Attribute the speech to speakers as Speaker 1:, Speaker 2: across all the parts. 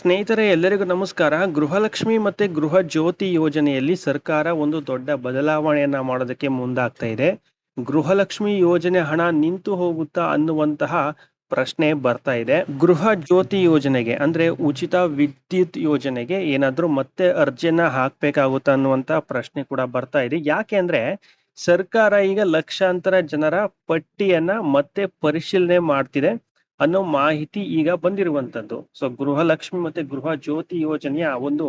Speaker 1: ಸ್ನೇಹಿತರೆ, ಎಲ್ಲರಿಗೂ ನಮಸ್ಕಾರ. ಗೃಹಲಕ್ಷ್ಮಿ ಮತ್ತೆ ಗೃಹ ಜ್ಯೋತಿ ಯೋಜನೆಯಲ್ಲಿ ಸರ್ಕಾರ ಒಂದು ದೊಡ್ಡ ಬದಲಾವಣೆಯನ್ನ ಮಾಡೋದಕ್ಕೆ ಮುಂದಾಗ್ತಾ ಇದೆ. ಗೃಹಲಕ್ಷ್ಮಿ ಯೋಜನೆ ಹಣ ನಿಂತು ಹೋಗುತ್ತಾ ಅನ್ನುವಂತಹ ಪ್ರಶ್ನೆ ಬರ್ತಾ ಇದೆ. ಗೃಹ ಜ್ಯೋತಿ ಯೋಜನೆಗೆ ಅಂದ್ರೆ ಉಚಿತ ವಿದ್ಯುತ್ ಯೋಜನೆಗೆ ಏನಾದ್ರೂ ಮತ್ತೆ ಅರ್ಜಿಯನ್ನ ಹಾಕ್ಬೇಕಾಗುತ್ತಾ ಅನ್ನುವಂತ ಪ್ರಶ್ನೆ ಕೂಡ ಬರ್ತಾ ಇದೆ. ಯಾಕೆ ಅಂದ್ರೆ ಸರ್ಕಾರ ಈಗ ಲಕ್ಷಾಂತರ ಜನರ ಪಟ್ಟಿಯನ್ನ ಮತ್ತೆ ಪರಿಶೀಲನೆ ಮಾಡ್ತಿದೆ ಅನ್ನೋ ಮಾಹಿತಿ ಈಗ ಬಂದಿರುವಂತದ್ದು. ಸೊ ಗೃಹಲಕ್ಷ್ಮಿ ಮತ್ತೆ ಗೃಹ ಜ್ಯೋತಿ ಯೋಜನೆಯ ಒಂದು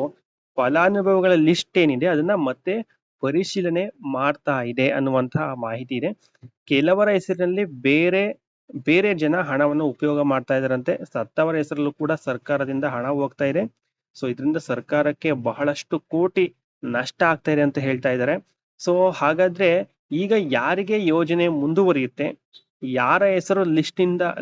Speaker 1: ಫಲಾನುಭವಿಗಳ ಲಿಸ್ಟ್ ಏನಿದೆ ಅದನ್ನ ಮತ್ತೆ ಪರಿಶೀಲನೆ ಮಾಡ್ತಾ ಇದೆ ಅನ್ನುವಂತಹ ಮಾಹಿತಿ ಇದೆ. ಕೆಲವರ ಹೆಸರಿನಲ್ಲಿ ಬೇರೆ ಬೇರೆ ಜನ ಹಣವನ್ನು ಉಪಯೋಗ ಮಾಡ್ತಾ ಇದಾರಂತೆ. ಸತ್ತವರ ಹೆಸರಲ್ಲೂ ಕೂಡ ಸರ್ಕಾರದಿಂದ ಹಣ ಹೋಗ್ತಾ ಇದೆ. ಸೊ ಇದರಿಂದ ಸರ್ಕಾರಕ್ಕೆ ಬಹಳಷ್ಟು ಕೋಟಿ ನಷ್ಟ ಆಗ್ತಾ ಇದೆ ಅಂತ ಹೇಳ್ತಾ ಇದ್ದಾರೆ. ಸೊ ಹಾಗಾದ್ರೆ ಈಗ ಯಾರಿಗೆ ಯೋಜನೆ ಮುಂದುವರಿಯುತ್ತೆ, ಯಾರ ಹೆಸರು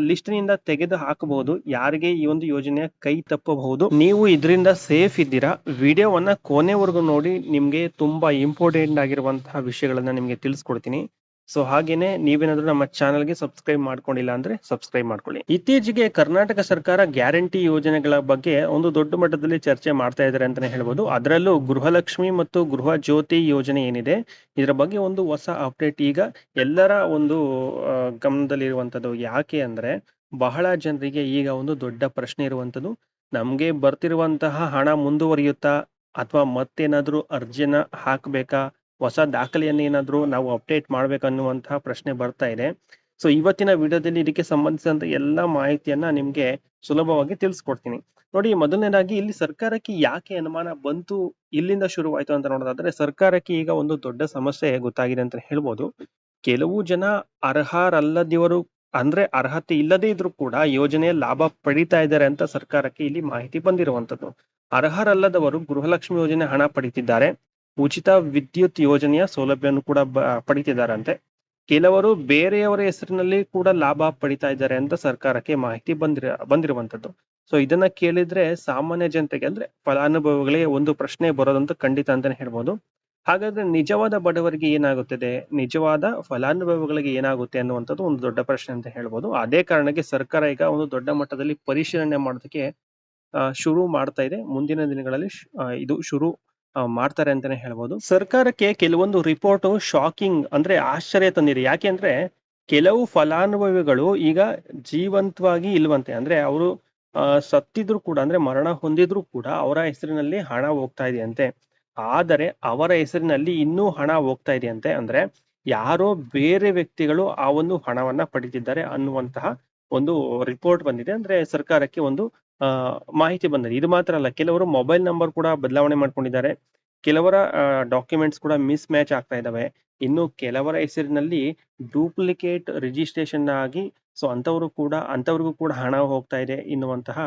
Speaker 1: ಲಿಸ್ಟ್ನಿಂದ ತೆಗೆದು ಹಾಕಬಹುದು, ಯಾರಿಗೆ ಈ ಒಂದು ಯೋಜನೆಯ ಕೈ ತಪ್ಪಬಹುದು, ನೀವು ಇದರಿಂದ ಸೇಫ್ ಇದ್ದೀರಾ? ವಿಡಿಯೋವನ್ನ ಕೊನೆವರೆಗೂ ನೋಡಿ, ನಿಮ್ಗೆ ತುಂಬಾ ಇಂಪಾರ್ಟೆಂಟ್ ಆಗಿರುವಂತಹ ವಿಷಯಗಳನ್ನ ನಿಮ್ಗೆ ತಿಳಿಸ್ಕೊಡ್ತೀನಿ. ಸೊ ಹಾಗೇನೆ ನೀವೇನಾದ್ರೂ ನಮ್ಮ ಚಾನಲ್ಗೆ ಸಬ್ಸ್ಕ್ರೈಬ್ ಮಾಡ್ಕೊಂಡಿಲ್ಲ ಅಂದ್ರೆ ಸಬ್ಸ್ಕ್ರೈಬ್ ಮಾಡ್ಕೊಳ್ಳಿ. ಇತ್ತೀಚೆಗೆ ಕರ್ನಾಟಕ ಸರ್ಕಾರ ಗ್ಯಾರಂಟಿ ಯೋಜನೆಗಳ ಬಗ್ಗೆ ಒಂದು ದೊಡ್ಡ ಮಟ್ಟದಲ್ಲಿ ಚರ್ಚೆ ಮಾಡ್ತಾ ಇದ್ದಾರೆ ಅಂತಾನೆ ಹೇಳ್ಬೋದು. ಅದರಲ್ಲೂ ಗೃಹಲಕ್ಷ್ಮಿ ಮತ್ತು ಗೃಹ ಜ್ಯೋತಿ ಯೋಜನೆ ಏನಿದೆ ಇದರ ಬಗ್ಗೆ ಒಂದು ಹೊಸ ಅಪ್ಡೇಟ್ ಈಗ ಎಲ್ಲರ ಒಂದು ಗಮನದಲ್ಲಿರುವಂತದ್ದು. ಯಾಕೆ ಅಂದ್ರೆ ಬಹಳ ಜನರಿಗೆ ಈಗ ಒಂದು ದೊಡ್ಡ ಪ್ರಶ್ನೆ ಇರುವಂತದ್ದು, ನಮ್ಗೆ ಬರ್ತಿರುವಂತಹ ಹಣ ಮುಂದುವರಿಯುತ್ತಾ ಅಥವಾ ಮತ್ತೇನಾದ್ರೂ ಅರ್ಜಿನ ಹಾಕ್ಬೇಕಾ, ಹೊಸ ದಾಖಲೆಯನ್ನು ಏನಾದ್ರೂ ನಾವು ಅಪ್ಡೇಟ್ ಮಾಡ್ಬೇಕನ್ನುವಂತಹ ಪ್ರಶ್ನೆ ಬರ್ತಾ ಇದೆ. ಸೊ ಇವತ್ತಿನ ವಿಡಿಯೋದಲ್ಲಿ ಇದಕ್ಕೆ ಸಂಬಂಧಿಸಿದಂತ ಎಲ್ಲ ಮಾಹಿತಿಯನ್ನ ನಿಮ್ಗೆ ಸುಲಭವಾಗಿ ತಿಳಿಸ್ಕೊಡ್ತೀನಿ. ನೋಡಿ, ಮೊದಲನೇದಾಗಿ ಇಲ್ಲಿ ಸರ್ಕಾರಕ್ಕೆ ಯಾಕೆ ಅನುಮಾನ ಬಂತು, ಇಲ್ಲಿಂದ ಶುರುವಾಯ್ತು ಅಂತ ನೋಡೋದಾದ್ರೆ ಸರ್ಕಾರಕ್ಕೆ ಈಗ ಒಂದು ದೊಡ್ಡ ಸಮಸ್ಯೆ ಗೊತ್ತಾಗಿದೆ ಅಂತ ಹೇಳ್ಬೋದು. ಕೆಲವು ಜನ ಅರ್ಹರಲ್ಲದವರು, ಅಂದ್ರೆ ಅರ್ಹತೆ ಇಲ್ಲದೇ ಇದ್ರೂ ಕೂಡ ಯೋಜನೆಯ ಲಾಭ ಪಡಿತಾ ಇದ್ದಾರೆ ಅಂತ ಸರ್ಕಾರಕ್ಕೆ ಇಲ್ಲಿ ಮಾಹಿತಿ ಬಂದಿರುವಂತದ್ದು. ಅರ್ಹರಲ್ಲದವರು ಗೃಹಲಕ್ಷ್ಮಿ ಯೋಜನೆ ಹಣ ಪಡಿತಿದ್ದಾರೆ, ಉಚಿತ ವಿದ್ಯುತ್ ಯೋಜನೆಯ ಸೌಲಭ್ಯವನ್ನು ಕೂಡ ಪಡಿತಿದ್ದಾರಂತೆ. ಕೆಲವರು ಬೇರೆಯವರ ಹೆಸರಿನಲ್ಲಿ ಕೂಡ ಲಾಭ ಪಡಿತಾ ಇದ್ದಾರೆ ಅಂತ ಸರ್ಕಾರಕ್ಕೆ ಮಾಹಿತಿ ಬಂದಿರುವಂತದ್ದು. ಸೊ ಇದನ್ನ ಕೇಳಿದ್ರೆ ಸಾಮಾನ್ಯ ಜನತೆಗೆ ಅಂದ್ರೆ ಫಲಾನುಭವಿಗಳಿಗೆ ಒಂದು ಪ್ರಶ್ನೆ ಬರೋದಂತೂ ಖಂಡಿತ ಅಂತಾನೆ ಹೇಳ್ಬೋದು. ಹಾಗಾದ್ರೆ ನಿಜವಾದ ಬಡವರಿಗೆ ಏನಾಗುತ್ತದೆ, ನಿಜವಾದ ಫಲಾನುಭವಿಗಳಿಗೆ ಏನಾಗುತ್ತೆ ಅನ್ನುವಂಥದ್ದು ಒಂದು ದೊಡ್ಡ ಪ್ರಶ್ನೆ ಅಂತ ಹೇಳ್ಬೋದು. ಅದೇ ಕಾರಣಕ್ಕೆ ಸರ್ಕಾರ ಈಗ ಒಂದು ದೊಡ್ಡ ಮಟ್ಟದಲ್ಲಿ ಪರಿಶೀಲನೆ ಮಾಡೋದಕ್ಕೆ ಶುರು ಮಾಡ್ತಾ ಇದೆ. ಮುಂದಿನ ದಿನಗಳಲ್ಲಿ ಇದು ಶುರು ಮಾಡ್ತಾರೆ ಅಂತಾನೆ ಹೇಳ್ಬೋದು. ಸರ್ಕಾರಕ್ಕೆ ಕೆಲವೊಂದು ರಿಪೋರ್ಟ್ ಶಾಕಿಂಗ್ ಅಂದ್ರೆ ಆಶ್ಚರ್ಯ ತಂದಿದೆ. ಯಾಕೆಂದ್ರೆ ಕೆಲವು ಫಲಾನುಭವಿಗಳು ಈಗ ಜೀವಂತವಾಗಿ ಇಲ್ವಂತೆ. ಅಂದ್ರೆ ಅವರು ಸತ್ತಿದ್ರು ಕೂಡ, ಅಂದ್ರೆ ಮರಣ ಹೊಂದಿದ್ರು ಕೂಡ ಅವರ ಹೆಸರಿನಲ್ಲಿ ಹಣ ಹೋಗ್ತಾ ಇದೆಯಂತೆ. ಆದರೆ ಅವರ ಹೆಸರಿನಲ್ಲಿ ಇನ್ನೂ ಹಣ ಹೋಗ್ತಾ ಇದೆಯಂತೆ. ಅಂದ್ರೆ ಯಾರೋ ಬೇರೆ ವ್ಯಕ್ತಿಗಳು ಆ ಒಂದು ಹಣವನ್ನ ಪಡಿತಿದ್ದಾರೆ ಅನ್ನುವಂತಹ ಒಂದು ರಿಪೋರ್ಟ್ ಬಂದಿದೆ. ಅಂದ್ರೆ ಸರ್ಕಾರಕ್ಕೆ ಒಂದು ಮಾಹಿತಿ ಬಂದಿದೆ. ಇದು ಮಾತ್ರ ಅಲ್ಲ, ಕೆಲವರು ಮೊಬೈಲ್ ನಂಬರ್ ಕೂಡ ಬದಲಾವಣೆ ಮಾಡ್ಕೊಂಡಿದ್ದಾರೆ. ಕೆಲವರ ಡಾಕ್ಯುಮೆಂಟ್ಸ್ ಕೂಡ ಮಿಸ್ ಮ್ಯಾಚ್ ಆಗ್ತಾ ಇದಾವೆ. ಇನ್ನು ಕೆಲವರ ಹೆಸರಿನಲ್ಲಿ ಡೂಪ್ಲಿಕೇಟ್ ರಿಜಿಸ್ಟ್ರೇಷನ್ ಆಗಿ ಸೊ ಅಂತವ್ರಿಗೂ ಕೂಡ ಹಣ ಹೋಗ್ತಾ ಇದೆ ಎನ್ನುವಂತಹ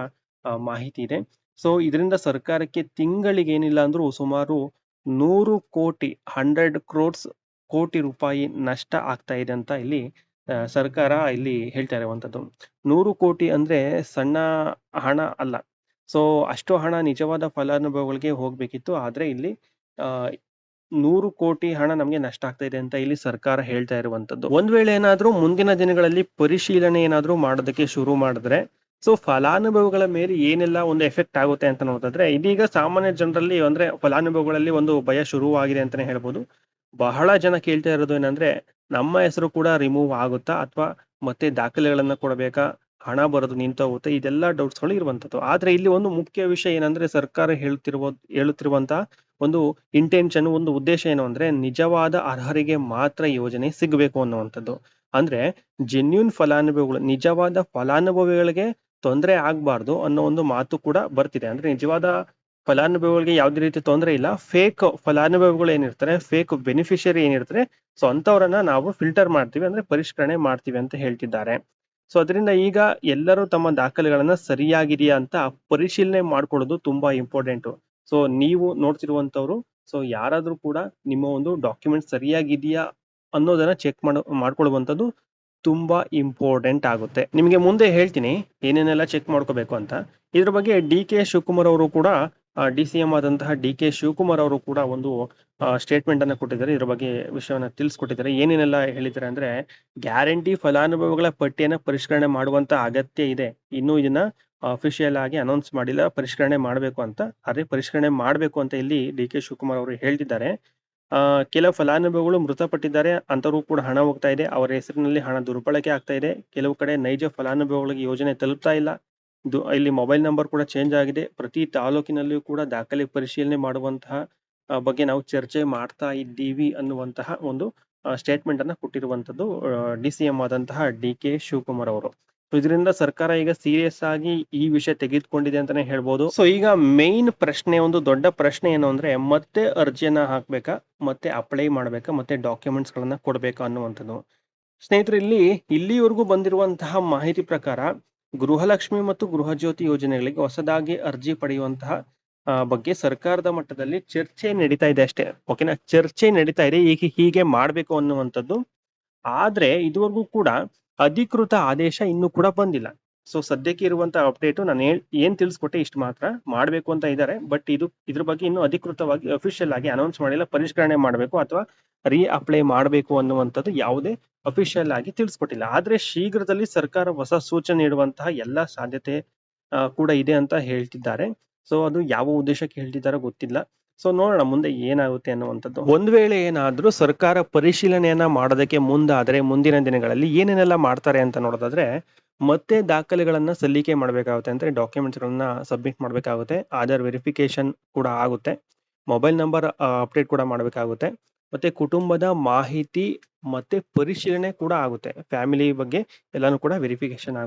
Speaker 1: ಮಾಹಿತಿ ಇದೆ. ಸೊ ಇದರಿಂದ ಸರ್ಕಾರಕ್ಕೆ ತಿಂಗಳಿಗೆ ಏನಿಲ್ಲ ಅಂದ್ರೂ ಸುಮಾರು 100 ಕೋಟಿ 100 ಕೋಟಿ ರೂಪಾಯಿ ನಷ್ಟ ಆಗ್ತಾ ಇದೆ ಅಂತ ಇಲ್ಲಿ ಸರ್ಕಾರ ಇಲ್ಲಿ ಹೇಳ್ತಾ ಇರುವಂತದ್ದು. 100 ಕೋಟಿ ಅಂದ್ರೆ ಸಣ್ಣ ಹಣ ಅಲ್ಲ. ಸೊ ಅಷ್ಟು ಹಣ ನಿಜವಾದ ಫಲಾನುಭವಿಗಳಿಗೆ ಹೋಗ್ಬೇಕಿತ್ತು. ಆದ್ರೆ ಇಲ್ಲಿ 100 ಕೋಟಿ ಹಣ ನಮ್ಗೆ ನಷ್ಟ ಆಗ್ತಾ ಇದೆ ಅಂತ ಇಲ್ಲಿ ಸರ್ಕಾರ ಹೇಳ್ತಾ ಇರುವಂತದ್ದು. ಒಂದ್ ವೇಳೆ ಏನಾದ್ರೂ ಮುಂದಿನ ದಿನಗಳಲ್ಲಿ ಪರಿಶೀಲನೆ ಏನಾದ್ರೂ ಮಾಡೋದಕ್ಕೆ ಶುರು ಮಾಡಿದ್ರೆ ಸೊ ಫಲಾನುಭವಿಗಳ ಮೇಲೆ ಏನೆಲ್ಲ ಒಂದು ಎಫೆಕ್ಟ್ ಆಗುತ್ತೆ ಅಂತ ನೋಡಿದ್ರೆ, ಇದೀಗ ಸಾಮಾನ್ಯ ಜನರಲ್ಲಿ ಅಂದ್ರೆ ಫಲಾನುಭವಿಗಳಲ್ಲಿ ಒಂದು ಭಯ ಶುರುವಾಗಿದೆ ಅಂತಾನೆ ಹೇಳ್ಬೋದು. ಬಹಳ ಜನ ಕೇಳ್ತಾ ಇರೋದು ಏನಂದ್ರೆ, ನಮ್ಮ ಹೆಸರು ಕೂಡ ರಿಮೂವ್ ಆಗುತ್ತಾ ಅಥವಾ ಮತ್ತೆ ದಾಖಲೆಗಳನ್ನ ಕೊಡಬೇಕಾ, ಹಣ ಬರೋದು ನಿಂತೋಗುತ್ತೆ, ಇದೆಲ್ಲ ಡೌಟ್ಸ್ ಗಳು ಇರುವಂತದ್ದು. ಆದ್ರೆ ಇಲ್ಲಿ ಒಂದು ಮುಖ್ಯ ವಿಷಯ ಏನಂದ್ರೆ ಸರ್ಕಾರ ಹೇಳುತ್ತಿರುವಂತಹ ಒಂದು ಇಂಟೆನ್ಷನ್, ಒಂದು ಉದ್ದೇಶ ಏನು ಅಂದ್ರೆ ನಿಜವಾದ ಅರ್ಹರಿಗೆ ಮಾತ್ರ ಯೋಜನೆ ಸಿಗಬೇಕು ಅನ್ನುವಂಥದ್ದು. ಅಂದ್ರೆ ಜೆನ್ಯೂನ್ ಫಲಾನುಭವಿಗಳು, ನಿಜವಾದ ಫಲಾನುಭವಿಗಳಿಗೆ ತೊಂದರೆ ಆಗ್ಬಾರ್ದು ಅನ್ನೋ ಒಂದು ಮಾತು ಕೂಡ ಬರ್ತಿದೆ. ಅಂದ್ರೆ ನಿಜವಾದ ಫಲಾನುಭವಿಗಳಿಗೆ ಯಾವುದೇ ರೀತಿ ತೊಂದರೆ ಇಲ್ಲ, ಫೇಕ್ ಫಲಾನುಭವಿಗಳು ಏನಿರ್ತಾರೆ, ಫೇಕ್ ಬೆನಿಫಿಷಿಯರಿ ಏನಿರ್ತಾರೆ, ಸೊ ಅಂತವ್ರನ್ನ ನಾವು ಫಿಲ್ಟರ್ ಮಾಡ್ತೀವಿ, ಅಂದ್ರೆ ಪರಿಷ್ಕರಣೆ ಮಾಡ್ತೀವಿ ಅಂತ ಹೇಳ್ತಿದ್ದಾರೆ. ಸೊ ಅದರಿಂದ ಈಗ ಎಲ್ಲರೂ ತಮ್ಮ ದಾಖಲೆಗಳನ್ನ ಸರಿಯಾಗಿದೆಯಾ ಅಂತ ಪರಿಶೀಲನೆ ಮಾಡ್ಕೊಳ್ಳೋದು ತುಂಬಾ ಇಂಪಾರ್ಟೆಂಟ್. ಸೊ ನೀವು ನೋಡ್ತಿರುವಂತವ್ರು, ಸೊ ಯಾರಾದ್ರೂ ಕೂಡ ನಿಮ್ಮ ಒಂದು ಡಾಕ್ಯುಮೆಂಟ್ ಸರಿಯಾಗಿದೆಯಾ ಅನ್ನೋದನ್ನ ಚೆಕ್ ಮಾಡ್ಕೊಳ್ಳುವಂಥದ್ದು ತುಂಬಾ ಇಂಪಾರ್ಟೆಂಟ್ ಆಗುತ್ತೆ. ನಿಮಗೆ ಮುಂದೆ ಹೇಳ್ತೀನಿ ಏನೇನೆಲ್ಲ ಚೆಕ್ ಮಾಡ್ಕೋಬೇಕು ಅಂತ. ಇದ್ರ ಬಗ್ಗೆ ಡಿ ಕೆ ಶಿವಕುಮಾರ್ ಅವರು ಕೂಡ DCM ಆದಂತಹ DK ಶಿವಕುಮಾರ್ ಅವರು ಕೂಡ ಒಂದು ಸ್ಟೇಟ್ಮೆಂಟ್ ಅನ್ನ ಕೊಟ್ಟಿದ್ದಾರೆ. ಇದ್ರ ಬಗ್ಗೆ ವಿಷಯವನ್ನ ತಿಳಿಸ್ಕೊಟ್ಟಿದ್ದಾರೆ. ಏನೇನೆಲ್ಲ ಹೇಳಿದ್ದಾರೆ ಅಂದ್ರೆ, ಗ್ಯಾರಂಟಿ ಫಲಾನುಭವಿಗಳ ಪಟ್ಟಿಯನ್ನ ಪರಿಷ್ಕರಣೆ ಮಾಡುವಂತ ಅಗತ್ಯ ಇದೆ. ಇನ್ನೂ ಇದನ್ನ ಅಫಿಷಿಯಲ್ ಆಗಿ ಅನೌನ್ಸ್ ಮಾಡಿಲ್ಲ, ಪರಿಷ್ಕರಣೆ ಮಾಡಬೇಕು ಅಂತ. ಅದೇ ಪರಿಷ್ಕರಣೆ ಮಾಡಬೇಕು ಅಂತ ಇಲ್ಲಿ DK ಶಿವಕುಮಾರ್ ಅವರು ಹೇಳ್ತಿದ್ದಾರೆ. ಕೆಲವು ಫಲಾನುಭವಿಗಳು ಮೃತಪಟ್ಟಿದ್ದಾರೆ, ಅಂತರೂ ಕೂಡ ಹಣ ಹೋಗ್ತಾ ಇದೆ, ಅವರ ಹೆಸರಿನಲ್ಲಿ ಹಣ ದುರ್ಬಳಕೆ ಆಗ್ತಾ ಇದೆ. ಕೆಲವು ಕಡೆ ನೈಜ ಫಲಾನುಭವಿಗಳಿಗೆ ಯೋಜನೆ ತಲುಪ್ತಾ ಇಲ್ಲ. ಇಲ್ಲಿ ಮೊಬೈಲ್ ನಂಬರ್ ಕೂಡ ಚೇಂಜ್ ಆಗಿದೆ. ಪ್ರತಿ ತಾಲೂಕಿನಲ್ಲಿಯೂ ಕೂಡ ದಾಖಲೆ ಪರಿಶೀಲನೆ ಮಾಡುವಂತಹ ಬಗ್ಗೆ ನಾವು ಚರ್ಚೆ ಮಾಡ್ತಾ ಇದ್ದೀವಿ ಅನ್ನುವಂತಹ ಒಂದು ಸ್ಟೇಟ್ಮೆಂಟ್ ಅನ್ನ ಕೊಟ್ಟಿರುವಂತದ್ದು DCM ಆದಂತಹ DK ಶಿವಕುಮಾರ್ ಅವರು. ಇದರಿಂದ ಸರ್ಕಾರ ಈಗ ಸೀರಿಯಸ್ ಆಗಿ ಈ ವಿಷಯ ತೆಗೆದುಕೊಂಡಿದೆ ಅಂತಾನೆ ಹೇಳ್ಬೋದು. ಸೊ ಈಗ ಮೇನ್ ಪ್ರಶ್ನೆ, ಒಂದು ದೊಡ್ಡ ಪ್ರಶ್ನೆ ಏನು ಅಂದ್ರೆ, ಮತ್ತೆ ಅರ್ಜಿಯನ್ನ ಹಾಕ್ಬೇಕಾ, ಮತ್ತೆ ಅಪ್ಲೈ ಮಾಡ್ಬೇಕಾ, ಮತ್ತೆ ಡಾಕ್ಯುಮೆಂಟ್ಸ್ ಗಳನ್ನ ಕೊಡ್ಬೇಕಾ ಅನ್ನುವಂಥದ್ದು. ಸ್ನೇಹಿತರೆ, ಇಲ್ಲಿವರೆಗೂ ಬಂದಿರುವಂತಹ ಮಾಹಿತಿ ಪ್ರಕಾರ ಗೃಹಲಕ್ಷ್ಮಿ ಮತ್ತು ಗೃಹ ಜ್ಯೋತಿ ಯೋಜನೆಗಳಿಗೆ ಹೊಸದಾಗಿ ಅರ್ಜಿ ಪಡೆಯುವಂತಹ ಬಗ್ಗೆ ಸರ್ಕಾರದ ಮಟ್ಟದಲ್ಲಿ ಚರ್ಚೆ ನಡೀತಾ ಇದೆ ಅಷ್ಟೇ. ಓಕೆನಾ, ಚರ್ಚೆ ನಡೀತಾ ಇದೆ ಹೀಗೆ ಮಾಡ್ಬೇಕು ಅನ್ನುವಂಥದ್ದು. ಆದ್ರೆ ಇದುವರೆಗೂ ಕೂಡ ಅಧಿಕೃತ ಆದೇಶ ಇನ್ನೂ ಕೂಡ ಬಂದಿಲ್ಲ. ಸೊ ಸದ್ಯಕ್ಕೆ ಇರುವಂತಹ ಅಪ್ಡೇಟ್ ನಾನು ಏನ್ ತಿಳಿಸ್ಕೊಟ್ಟೆ ಇಷ್ಟು ಮಾತ್ರ. ಮಾಡ್ಬೇಕು ಅಂತ ಇದ್ದಾರೆ, ಬಟ್ ಇದ್ರ ಬಗ್ಗೆ ಇನ್ನೂ ಅಧಿಕೃತವಾಗಿ ಅಫಿಷಿಯಲ್ ಆಗಿ ಅನೌನ್ಸ್ ಮಾಡಿಲ್ಲ. ಪರಿಷ್ಕರಣೆ ಮಾಡಬೇಕು ಅಥವಾ ಅಪ್ಲೈ ಮಾಡಬೇಕು ಅನ್ನುವಂಥದ್ದು ಯಾವುದೇ ಅಫಿಷಿಯಲ್ ಆಗಿ ತಿಳಿಸ್ಕೊಟ್ಟಿಲ್ಲ. ಆದ್ರೆ ಶೀಘ್ರದಲ್ಲಿ ಸರ್ಕಾರ ಹೊಸ ಸೂಚನೆ ನೀಡುವಂತಹ ಎಲ್ಲಾ ಸಾಧ್ಯತೆ ಕೂಡ ಇದೆ ಅಂತ ಹೇಳ್ತಿದ್ದಾರೆ. ಸೊ ಅದು ಯಾವ ಉದ್ದೇಶಕ್ಕೆ ಹೇಳ್ತಿದ್ದಾರೋ ಗೊತ್ತಿಲ್ಲ. ಸೊ ನೋಡೋಣ ಮುಂದೆ ಏನಾಗುತ್ತೆ ಅನ್ನುವಂಥದ್ದು. ಒಂದ್ ವೇಳೆ ಏನಾದ್ರೂ ಸರ್ಕಾರ ಪರಿಶೀಲನೆಯನ್ನ ಮಾಡೋದಕ್ಕೆ ಮುಂದಾದ್ರೆ ಮುಂದಿನ ದಿನಗಳಲ್ಲಿ ಏನೇನೆಲ್ಲ ಮಾಡ್ತಾರೆ ಅಂತ ನೋಡೋದಾದ್ರೆ, ಮತ್ತೆ ದಾಖಲೆಗಳನ್ನ ಸಲ್ಲಿಕೆ ಮಾಡ್ಬೇಕಾಗುತ್ತೆ, ಅಂದ್ರೆ ಡಾಕ್ಯುಮೆಂಟ್ಸ್ ಗಳನ್ನ ಸಬ್ಮಿಟ್ ಮಾಡ್ಬೇಕಾಗುತ್ತೆ. ಆಧಾರ್ ವೆರಿಫಿಕೇಶನ್ ಕೂಡ ಆಗುತ್ತೆ, ಮೊಬೈಲ್ ನಂಬರ್ ಅಪ್ಡೇಟ್ ಕೂಡ ಮಾಡ್ಬೇಕಾಗುತ್ತೆ, ಮತ್ತೆ ಕುಟುಂಬದ ಮಾಹಿತಿ ಮತ್ತೆ ಪರಿಶೀಲನೆ ಕೂಡ ಆಗುತ್ತೆ. ಫ್ಯಾಮಿಲಿ ಬಗ್ಗೆ ಎಲ್ಲಾನು ಕೂಡ ವೆರಿಫಿಕೇಶನ್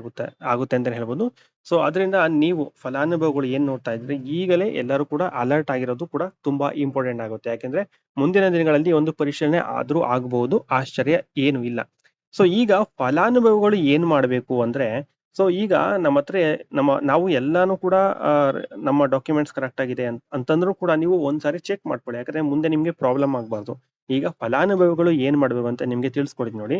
Speaker 1: ಆಗುತ್ತೆ ಅಂತ ಹೇಳ್ಬೋದು. ಸೊ ಅದರಿಂದ ನೀವು ಫಲಾನುಭವಿಗಳು ಏನ್ ನೋಡ್ತಾ ಇದ್ರೆ ಈಗಲೇ ಎಲ್ಲರೂ ಕೂಡ ಅಲರ್ಟ್ ಆಗಿರೋದು ಕೂಡ ತುಂಬಾ ಇಂಪಾರ್ಟೆಂಟ್ ಆಗುತ್ತೆ. ಯಾಕೆಂದ್ರೆ ಮುಂದಿನ ದಿನಗಳಲ್ಲಿ ಒಂದು ಪರಿಶೀಲನೆ ಆದ್ರೂ ಆಗಬಹುದು, ಆಶ್ಚರ್ಯ ಏನು ಇಲ್ಲ. ಸೊ ಈಗ ಫಲಾನುಭವಿಗಳು ಏನ್ ಮಾಡ್ಬೇಕು ಅಂದ್ರೆ, ಸೊ ಈಗ ನಮ್ಮ ಹತ್ರ ನಾವು ಎಲ್ಲಾನು ಕೂಡ ನಮ್ಮ ಡಾಕ್ಯುಮೆಂಟ್ಸ್ ಕರೆಕ್ಟ್ ಆಗಿದೆ ಅಂತಂದ್ರೂ ಕೂಡ ನೀವು ಒಂದ್ಸಾರಿ ಚೆಕ್ ಮಾಡ್ಕೊಳ್ಳಿ. ಯಾಕಂದ್ರೆ ಮುಂದೆ ನಿಮ್ಗೆ ಪ್ರಾಬ್ಲಮ್ ಆಗ್ಬಾರ್ದು. ಈಗ ಫಲಾನುಭವಿಗಳು ಏನ್ ಮಾಡ್ಬೇಕು ಅಂತ ನಿಮ್ಗೆ ತಿಳಿಸ್ಕೊಡ್ತೀನಿ ನೋಡಿ.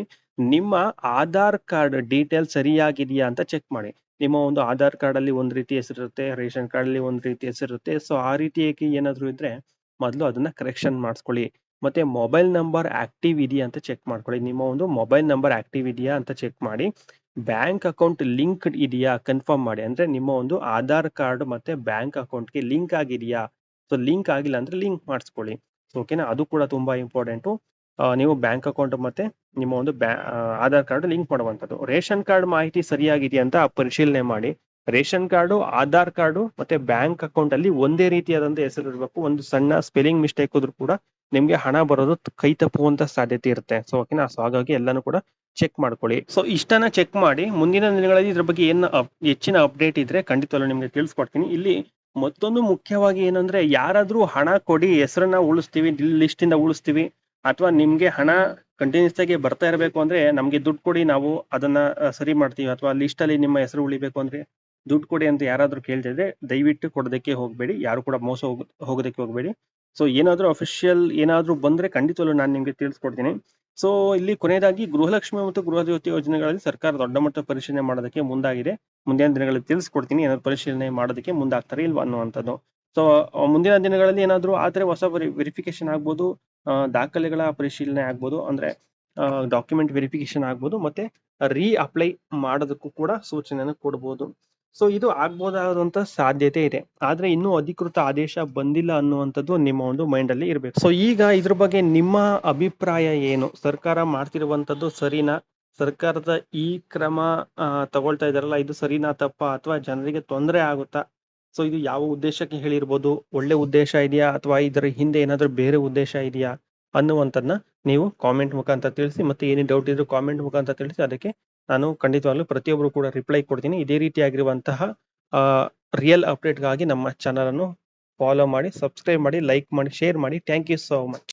Speaker 1: ನಿಮ್ಮ ಆಧಾರ್ ಕಾರ್ಡ್ ಡೀಟೇಲ್ ಸರಿಯಾಗಿದೆಯಾ ಅಂತ ಚೆಕ್ ಮಾಡಿ. ನಿಮ್ಮ ಒಂದು ಆಧಾರ್ ಕಾರ್ಡ್ ಅಲ್ಲಿ ಒಂದ್ ರೀತಿ ಹೆಸರಿರುತ್ತೆ, ರೇಷನ್ ಕಾರ್ಡ್ ಅಲ್ಲಿ ಒಂದ್ ರೀತಿ ಹೆಸರಿರುತ್ತೆ. ಸೊ ಆ ರೀತಿಯಾಗಿ ಏನಾದ್ರು ಇದ್ರೆ ಮೊದಲು ಅದನ್ನ ಕರೆಕ್ಷನ್ ಮಾಡಿಸ್ಕೊಳ್ಳಿ. ಮತ್ತೆ ಮೊಬೈಲ್ ನಂಬರ್ ಆಕ್ಟಿವ್ ಇದೆಯಾ ಅಂತ ಚೆಕ್ ಮಾಡ್ಕೊಳ್ಳಿ. ನಿಮ್ಮ ಒಂದು ಮೊಬೈಲ್ ನಂಬರ್ ಆಕ್ಟಿವ್ ಇದೆಯಾ ಅಂತ ಚೆಕ್ ಮಾಡಿ. ಬ್ಯಾಂಕ್ ಅಕೌಂಟ್ ಲಿಂಕ್ಡ್ ಇದೆಯಾ ಕನ್ಫರ್ಮ್ ಮಾಡಿ. ಅಂದ್ರೆ ನಿಮ್ಮ ಒಂದು ಆಧಾರ್ ಕಾರ್ಡ್ ಮತ್ತೆ ಬ್ಯಾಂಕ್ ಅಕೌಂಟ್ಗೆ ಲಿಂಕ್ ಆಗಿದೆಯಾ. ಸೊ ಲಿಂಕ್ ಆಗಿಲ್ಲ ಅಂದ್ರೆ ಲಿಂಕ್ ಮಾಡಿಸ್ಕೊಳ್ಳಿ. ಓಕೆನಾ, ಅದು ಕೂಡ ತುಂಬಾ ಇಂಪಾರ್ಟೆಂಟು. ನೀವು ಬ್ಯಾಂಕ್ ಅಕೌಂಟ್ ಮತ್ತೆ ನಿಮ್ಮ ಒಂದು ಆಧಾರ್ ಕಾರ್ಡ್ ಲಿಂಕ್ ಮಾಡುವಂಥದ್ದು. ರೇಷನ್ ಕಾರ್ಡ್ ಮಾಹಿತಿ ಸರಿಯಾಗಿದೆಯಾ ಅಂತ ಪರಿಶೀಲನೆ ಮಾಡಿ. ರೇಷನ್ ಕಾರ್ಡು, ಆಧಾರ್ ಕಾರ್ಡು ಮತ್ತೆ ಬ್ಯಾಂಕ್ ಅಕೌಂಟ್ ಅಲ್ಲಿ ಒಂದೇ ರೀತಿಯಾದಂತ ಹೆಸರು ಇರಬೇಕು. ಒಂದು ಸಣ್ಣ ಸ್ಪೆಲ್ಲಿಂಗ್ ಮಿಸ್ಟೇಕ್ ಹೋದ್ರೂ ಕೂಡ ನಿಮ್ಗೆ ಹಣ ಬರೋದು ಕೈ ತಪ್ಪುವಂತ ಸಾಧ್ಯತೆ ಇರುತ್ತೆ. ಸೊ ಓಕೆನಾ, ಸೊ ಹಾಗಾಗಿ ಎಲ್ಲಾನು ಕೂಡ ಚೆಕ್ ಮಾಡ್ಕೊಳ್ಳಿ. ಸೊ ಇಷ್ಟನ್ನ ಚೆಕ್ ಮಾಡಿ ಮುಂದಿನ ದಿನಗಳಲ್ಲಿ ಇದ್ರ ಬಗ್ಗೆ ಏನು ಹೆಚ್ಚಿನ ಅಪ್ಡೇಟ್ ಇದ್ರೆ ಖಂಡಿತವಾಗ್ಲೂ ನಿಮ್ಗೆ ತಿಳಿಸ್ಕೊಡ್ತೀನಿ. ಇಲ್ಲಿ ಮತ್ತೊಂದು ಮುಖ್ಯವಾಗಿ ಏನಂದ್ರೆ, ಯಾರಾದ್ರೂ ಹಣ ಕೊಡಿ ಹೆಸರನ್ನ ಉಳಿಸ್ತೀವಿ, ಲಿಸ್ಟ್ ಇಂದ ಉಳಿಸ್ತೀವಿ, ಅಥವಾ ನಿಮ್ಗೆ ಹಣ ಕಂಟಿನ್ಯೂಸ್ ಆಗಿ ಬರ್ತಾ ಇರಬೇಕು ಅಂದ್ರೆ ನಮ್ಗೆ ದುಡ್ಡು ಕೊಡಿ, ನಾವು ಅದನ್ನ ಸರಿ ಮಾಡ್ತೀವಿ, ಅಥವಾ ಲಿಸ್ಟ್ ಅಲ್ಲಿ ನಿಮ್ಮ ಹೆಸರು ಉಳಿಬೇಕು ಅಂದ್ರೆ ದುಡ್ಡು ಕೊಡಿ ಅಂತ ಯಾರಾದ್ರೂ ಕೇಳ್ತಿದ್ರೆ ದಯವಿಟ್ಟು ಕೊಡೋದಕ್ಕೆ ಹೋಗ್ಬೇಡಿ. ಯಾರು ಕೂಡ ಮೋಸ ಹೋಗೋದಕ್ಕೆ ಹೋಗ್ಬೇಡಿ. ಸೊ ಏನಾದ್ರೂ ಅಫಿಷಿಯಲ್ ಏನಾದ್ರೂ ಬಂದ್ರೆ ಖಂಡಿತವಾಗ್ಲೂ ನಾನು ನಿಮ್ಗೆ ತಿಳಿಸ್ಕೊಡ್ತೀನಿ. ಸೊ ಇಲ್ಲಿ ಕೊನೆಯದಾಗಿ ಗೃಹಲಕ್ಷ್ಮಿ ಮತ್ತು ಗೃಹ ಜ್ಯೋತಿ ಯೋಜನೆಗಳಲ್ಲಿ ಸರ್ಕಾರ ದೊಡ್ಡ ಮಟ್ಟ ಪರಿಶೀಲನೆ ಮಾಡೋದಕ್ಕೆ ಮುಂದಾಗಿದೆ. ಮುಂದಿನ ದಿನಗಳಲ್ಲಿ ತಿಳಿಸ್ಕೊಡ್ತೀನಿ ಏನಾದ್ರು ಪರಿಶೀಲನೆ ಮಾಡೋದಕ್ಕೆ ಮುಂದಾಗ್ತಾರೆ ಇಲ್ವಾ ಅನ್ನುವಂಥದ್ದು. ಸೊ ಮುಂದಿನ ದಿನಗಳಲ್ಲಿ ಏನಾದ್ರು ಆದ್ರೆ ಹೊಸ ವೆರಿಫಿಕೇಶನ್ ಆಗ್ಬೋದು, ದಾಖಲೆಗಳ ಪರಿಶೀಲನೆ ಆಗ್ಬೋದು, ಅಂದ್ರೆ ಡಾಕ್ಯುಮೆಂಟ್ ವೆರಿಫಿಕೇಶನ್ ಆಗ್ಬೋದು, ಮತ್ತೆ ಅಪ್ಲೈ ಮಾಡೋದಕ್ಕೂ ಕೂಡ ಸೂಚನೆಯನ್ನು ಕೊಡ್ಬೋದು. ಸೊ ಇದು ಆಗ್ಬೋದಾದಂತ ಸಾಧ್ಯತೆ ಇದೆ. ಆದ್ರೆ ಇನ್ನೂ ಅಧಿಕೃತ ಆದೇಶ ಬಂದಿಲ್ಲ ಅನ್ನುವಂಥದ್ದು ನಿಮ್ಮ ಒಂದು ಮೈಂಡ್ ಅಲ್ಲಿ ಇರ್ಬೇಕು. ಸೊ ಈಗ ಇದ್ರ ಬಗ್ಗೆ ನಿಮ್ಮ ಅಭಿಪ್ರಾಯ ಏನು? ಸರ್ಕಾರ ಮಾಡ್ತಿರುವಂತದ್ದು ಸರಿನಾ? ಸರ್ಕಾರದ ಈ ಕ್ರಮ ತಗೊಳ್ತಾ ಇದಾರಲ್ಲ, ಇದು ಸರಿನಾ ತಪ್ಪಾ, ಅಥವಾ ಜನರಿಗೆ ತೊಂದರೆ ಆಗುತ್ತಾ? ಸೊ ಇದು ಯಾವ ಉದ್ದೇಶಕ್ಕೆ ಹೇಳಿರ್ಬೋದು? ಒಳ್ಳೆ ಉದ್ದೇಶ ಇದೆಯಾ, ಅಥವಾ ಇದರ ಹಿಂದೆ ಏನಾದ್ರೂ ಬೇರೆ ಉದ್ದೇಶ ಇದೆಯಾ ಅನ್ನುವಂಥದ್ದನ್ನ ನೀವು ಕಾಮೆಂಟ್ ಮುಖಾಂತರ ತಿಳಿಸಿ. ಮತ್ತೆ ಏನೇ ಡೌಟ್ ಇದ್ರೂ ಕಾಮೆಂಟ್ ಮುಖಾಂತರ ತಿಳಿಸಿ. ಅದಕ್ಕೆ ನಾನು ಖಂಡಿತವಾಗ್ಲೂ ಪ್ರತಿಯೊಬ್ಬರು ಕೂಡ ರಿಪ್ಲೈ ಕೊಡ್ತೀನಿ. ಇದೇ ರೀತಿಯಾಗಿರುವಂತಹ ರಿಯಲ್ ಅಪ್ಡೇಟ್ಗಾಗಿ ನಮ್ಮ ಚಾನಲ್ ಅನ್ನು ಫಾಲೋ ಮಾಡಿ, ಸಬ್ಸ್ಕ್ರೈಬ್ ಮಾಡಿ, ಲೈಕ್ ಮಾಡಿ, ಶೇರ್ ಮಾಡಿ. Thank you so much.